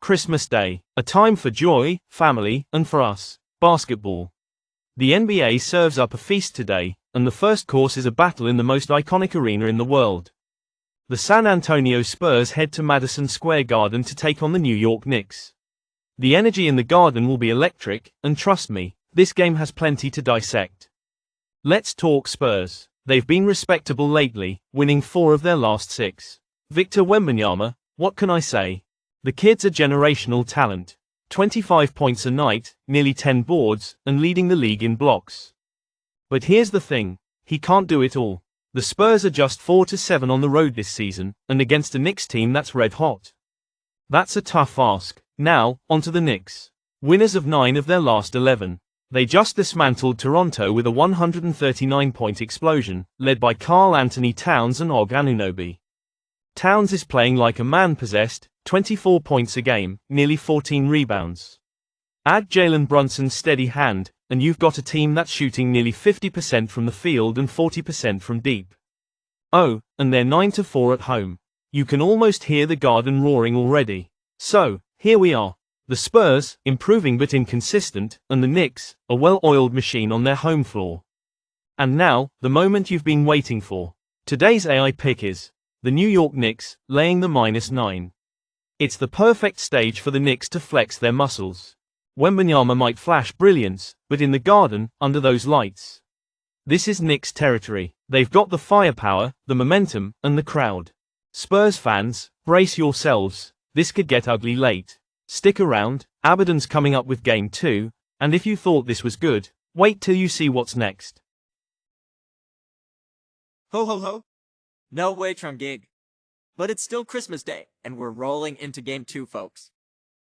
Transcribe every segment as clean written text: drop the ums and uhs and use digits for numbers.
Christmas Day, a time for joy, family, and for us, basketball. The NBA serves up a feast today, and the first course is a battle in the most iconic arena in the world. The San Antonio Spurs head to Madison Square Garden to take on the New York Knicks. The energy in the Garden will be electric, and trust me, this game has plenty to dissect. Let's talk Spurs. They've been respectable lately, winning 4 of their last 6. Victor Wembanyama, what can I say? The kid's a generational talent. 25 points a night, nearly 10 boards, and leading the league in blocks. But here's the thing, he can't do it all. The Spurs are just 4-7 on the road this season, and against a Knicks team that's red hot. That's a tough ask. Now, onto the Knicks. Winners of 9 of their last 11. They just dismantled Toronto with a 139-point explosion, led by Karl Anthony Towns and Og Anunoby. Towns is playing like a man possessed, 24 points a game, nearly 14 rebounds. Add Jalen Brunson's steady hand, and you've got a team that's shooting nearly 50% from the field and 40% from deep. Oh, and they're 9-4 at home. You can almost hear the Garden roaring already. So, here we are. The Spurs, improving but inconsistent, and the Knicks, a well-oiled machine on their home floor. And now, the moment you've been waiting for. Today's AI pick is the New York Knicks, laying the -9. It's the perfect stage for the Knicks to flex their muscles. Wembanyama might flash brilliance, but in the Garden, under those lights. This is Knicks territory. They've got the firepower, the momentum, and the crowd. Spurs fans, brace yourselves, this could get ugly late. Stick around, Abaddon's coming up with Game 2, and if you thought this was good, wait till you see what's next. Ho ho ho! No way, Gig. But it's still Christmas Day, and we're rolling into Game 2, folks.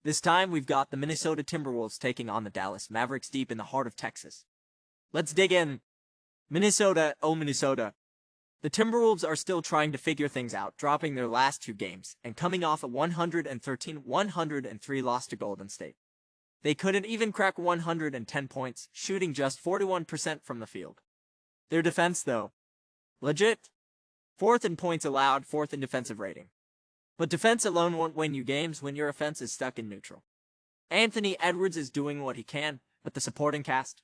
This time we've got the Minnesota Timberwolves taking on the Dallas Mavericks deep in the heart of Texas. Let's dig in. Minnesota, oh Minnesota. The Timberwolves are still trying to figure things out, dropping their last 2 games, and coming off a 113-103 loss to Golden State. They couldn't even crack 110 points, shooting just 41% from the field. Their defense, though, legit. 4th in points allowed, 4th in defensive rating. But defense alone won't win you games when your offense is stuck in neutral. Anthony Edwards is doing what he can, but the supporting cast?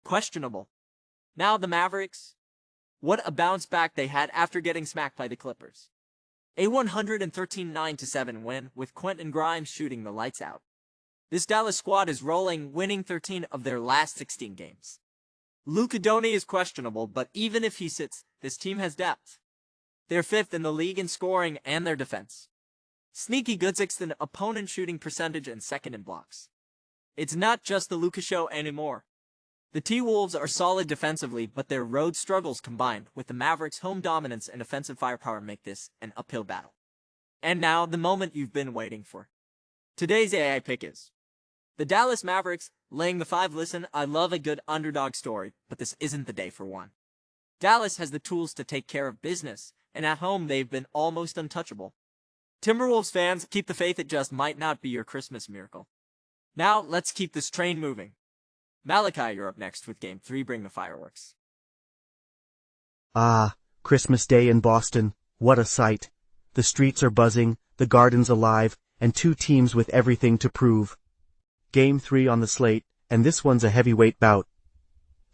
Questionable. Now the Mavericks? What a bounce back they had after getting smacked by the Clippers. A 113-9-7 win, with Quentin Grimes shooting the lights out. This Dallas squad is rolling, winning 13 of their last 16 games. Luka Doncic is questionable, but even if he sits, this team has depth. They're 5th in the league in scoring and their defense. Sneaky good 6th in opponent shooting percentage and 2nd in blocks. It's not just the Luka show anymore. The T-Wolves are solid defensively, but their road struggles combined with the Mavericks' home dominance and offensive firepower make this an uphill battle. And now, the moment you've been waiting for. Today's AI pick is the Dallas Mavericks, laying the 5. Listen, I love a good underdog story, but this isn't the day for one. Dallas has the tools to take care of business, and at home they've been almost untouchable. Timberwolves fans, keep the faith, it just might not be your Christmas miracle. Now, let's keep this train moving. Malachi, you're up next with Game 3, bring the fireworks. Christmas Day in Boston, what a sight. The streets are buzzing, the Garden's alive, and 2 teams with everything to prove. Game 3 on the slate, and this one's a heavyweight bout.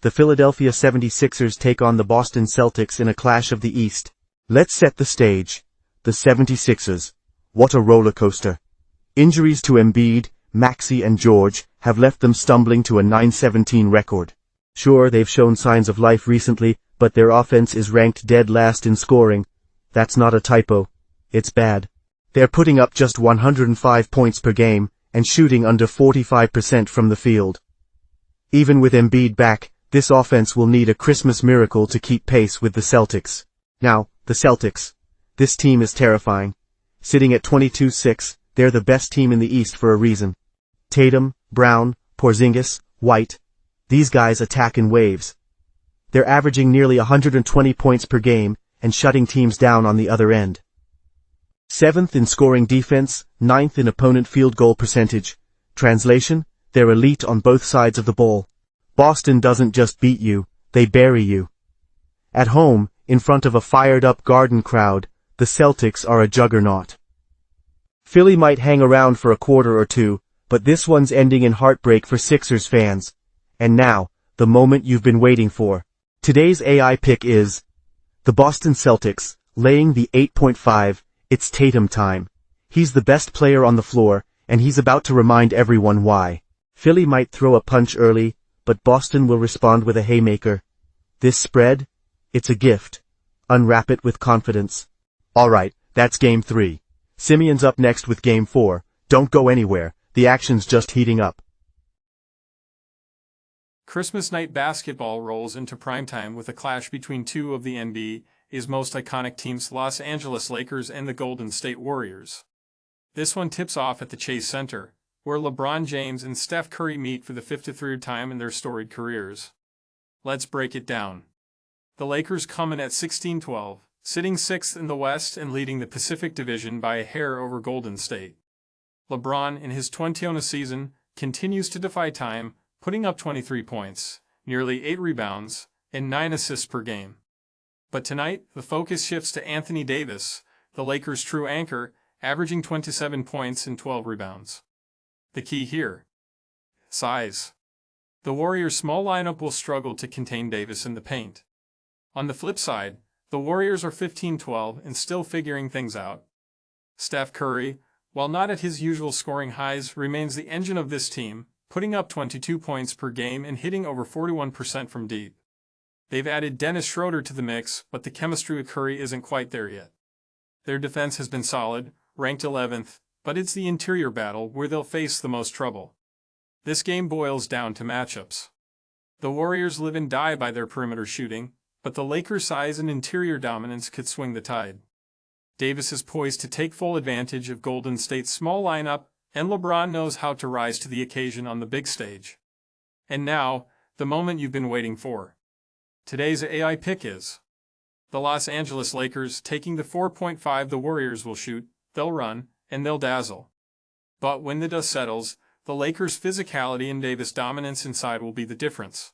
The Philadelphia 76ers take on the Boston Celtics in a clash of the East. Let's set the stage. The 76ers. What a roller coaster. Injuries to Embiid, Maxey and George have left them stumbling to a 9-17 record. Sure, they've shown signs of life recently, but their offense is ranked dead last in scoring. That's not a typo. It's bad. They're putting up just 105 points per game, and shooting under 45% from the field. Even with Embiid back, this offense will need a Christmas miracle to keep pace with the Celtics. Now, the Celtics. This team is terrifying. Sitting at 22-6, they're the best team in the East for a reason. Tatum, Brown, Porzingis, White. These guys attack in waves. They're averaging nearly 120 points per game, and shutting teams down on the other end. 7th in scoring defense, 9th in opponent field goal percentage. Translation, they're elite on both sides of the ball. Boston doesn't just beat you, they bury you. At home, in front of a fired-up Garden crowd, the Celtics are a juggernaut. Philly might hang around for a quarter or two, but this one's ending in heartbreak for Sixers fans. And now, the moment you've been waiting for. Today's AI pick is the Boston Celtics, laying the 8.5, it's Tatum time. He's the best player on the floor, and he's about to remind everyone why. Philly might throw a punch early, but Boston will respond with a haymaker. This spread? It's a gift. Unwrap it with confidence. Alright, that's Game 3. Simeon's up next with Game 4. Don't go anywhere, the action's just heating up. Christmas night basketball rolls into primetime with a clash between two of the NBA's most iconic teams, Los Angeles Lakers and the Golden State Warriors. This one tips off at the Chase Center, where LeBron James and Steph Curry meet for the 53rd time in their storied careers. Let's break it down. The Lakers come in at 16-12, sitting 6th in the West and leading the Pacific Division by a hair over Golden State. LeBron, in his 20th season, continues to defy time, putting up 23 points, nearly 8 rebounds, and 9 assists per game. But tonight, the focus shifts to Anthony Davis, the Lakers' true anchor, averaging 27 points and 12 rebounds. The key here: size. The Warriors' small lineup will struggle to contain Davis in the paint. On the flip side, the Warriors are 15-12 and still figuring things out. Steph Curry, while not at his usual scoring highs, remains the engine of this team, putting up 22 points per game and hitting over 41% from deep. They've added Dennis Schroeder to the mix, but the chemistry with Curry isn't quite there yet. Their defense has been solid, ranked 11th, but it's the interior battle where they'll face the most trouble. This game boils down to matchups. The Warriors live and die by their perimeter shooting, but the Lakers' size and interior dominance could swing the tide. Davis is poised to take full advantage of Golden State's small lineup, and LeBron knows how to rise to the occasion on the big stage. And now, the moment you've been waiting for. Today's AI pick is the Los Angeles Lakers taking the 4.5. The Warriors will shoot, they'll run, and they'll dazzle. But when the dust settles, the Lakers' physicality and Davis' dominance inside will be the difference.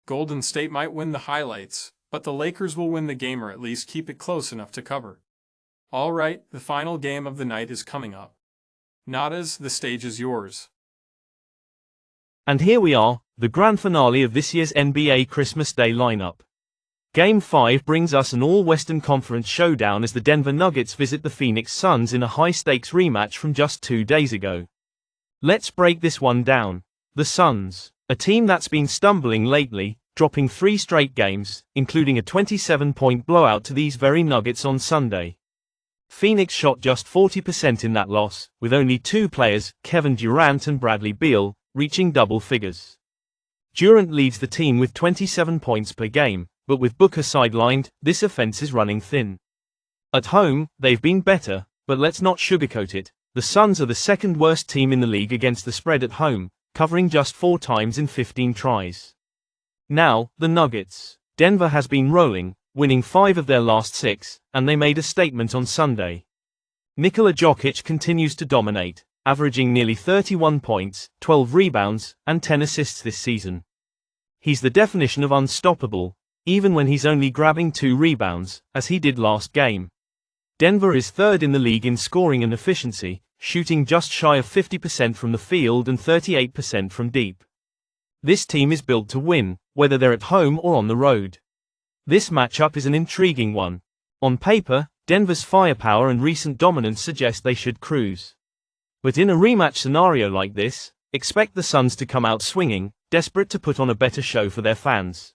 Golden State might win the highlights, but the Lakers will win the game, or at least keep it close enough to cover. All right, the final game of the night is coming up. Nadas, the stage is yours. And here we are, the grand finale of this year's NBA Christmas Day lineup. Game 5 brings us an all-Western Conference showdown as the Denver Nuggets visit the Phoenix Suns in a high-stakes rematch from just 2 days ago. Let's break this one down. The Suns, a team that's been stumbling lately, dropping 3 straight games, including a 27-point blowout to these very Nuggets on Sunday. Phoenix shot just 40% in that loss, with only 2 players, Kevin Durant and Bradley Beal, reaching double figures. Durant leads the team with 27 points per game, but with Booker sidelined, this offense is running thin. At home, they've been better, but let's not sugarcoat it. The Suns are the second worst team in the league against the spread at home, covering just 4 times in 15 tries. Now, the Nuggets. Denver has been rolling, winning 5 of their last 6, and they made a statement on Sunday. Nikola Jokic continues to dominate, averaging nearly 31 points, 12 rebounds, and 10 assists this season. He's the definition of unstoppable, even when he's only grabbing 2 rebounds, as he did last game. Denver is 3rd in the league in scoring and efficiency, shooting just shy of 50% from the field and 38% from deep. This team is built to win, whether they're at home or on the road. This matchup is an intriguing one. On paper, Denver's firepower and recent dominance suggest they should cruise. But in a rematch scenario like this, expect the Suns to come out swinging, desperate to put on a better show for their fans.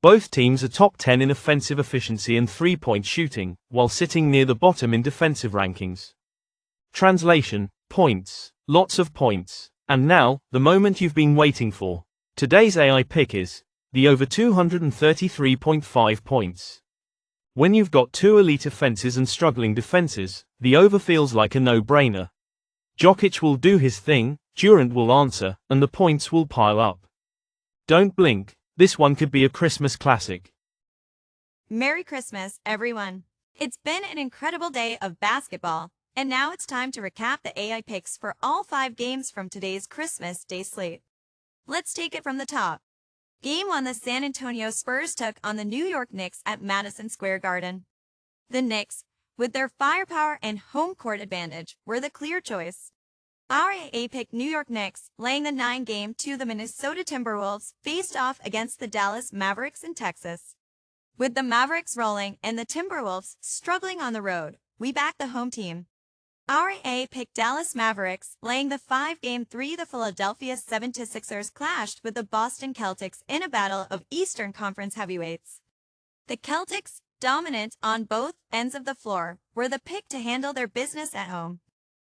Both teams are top 10 in offensive efficiency and 3-point shooting, while sitting near the bottom in defensive rankings. Translation: points. Lots of points. And now, the moment you've been waiting for. Today's AI pick is the over 233.5 points. When you've got 2 elite offenses and struggling defenses, the over feels like a no-brainer. Jokic will do his thing, Durant will answer, and the points will pile up. Don't blink, this one could be a Christmas classic. Merry Christmas, everyone. It's been an incredible day of basketball, and now it's time to recap the AI picks for all 5 games from today's Christmas Day slate. Let's take it from the top. Game 1, the San Antonio Spurs took on the New York Knicks at Madison Square Garden. The Knicks, with their firepower and home court advantage, were the clear choice. Our AA picked New York Knicks, laying the 9-game to the Minnesota Timberwolves, faced off against the Dallas Mavericks in Texas. With the Mavericks rolling and the Timberwolves struggling on the road, we backed the home team. Our AA picked Dallas Mavericks, laying the 5-game 3. The Philadelphia 76ers clashed with the Boston Celtics in a battle of Eastern Conference heavyweights. The Celtics, dominant on both ends of the floor, were the pick to handle their business at home.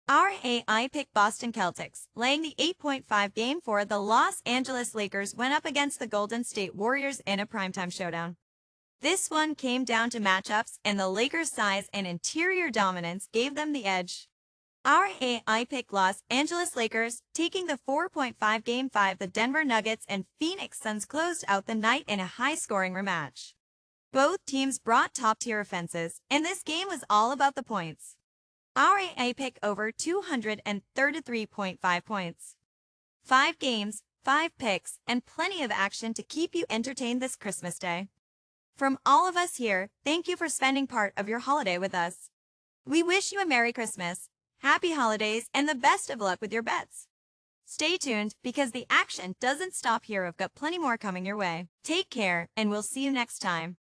Our AI picked Boston Celtics, laying the 8.5 game for the Los Angeles Lakers went up against the Golden State Warriors in a primetime showdown. This one came down to matchups, and the Lakers' size and interior dominance gave them the edge. Our AI picked Los Angeles Lakers, taking the 4.5 game 5. The Denver Nuggets and Phoenix Suns closed out the night in a high-scoring rematch. Both teams brought top-tier offenses, and this game was all about the points. Our AA pick over 233.5 points. 5 games, 5 picks, and plenty of action to keep you entertained this Christmas Day. From all of us here, thank you for spending part of your holiday with us. We wish you a Merry Christmas, Happy Holidays, and the best of luck with your bets. Stay tuned, because the action doesn't stop here. I've got plenty more coming your way. Take care, and we'll see you next time.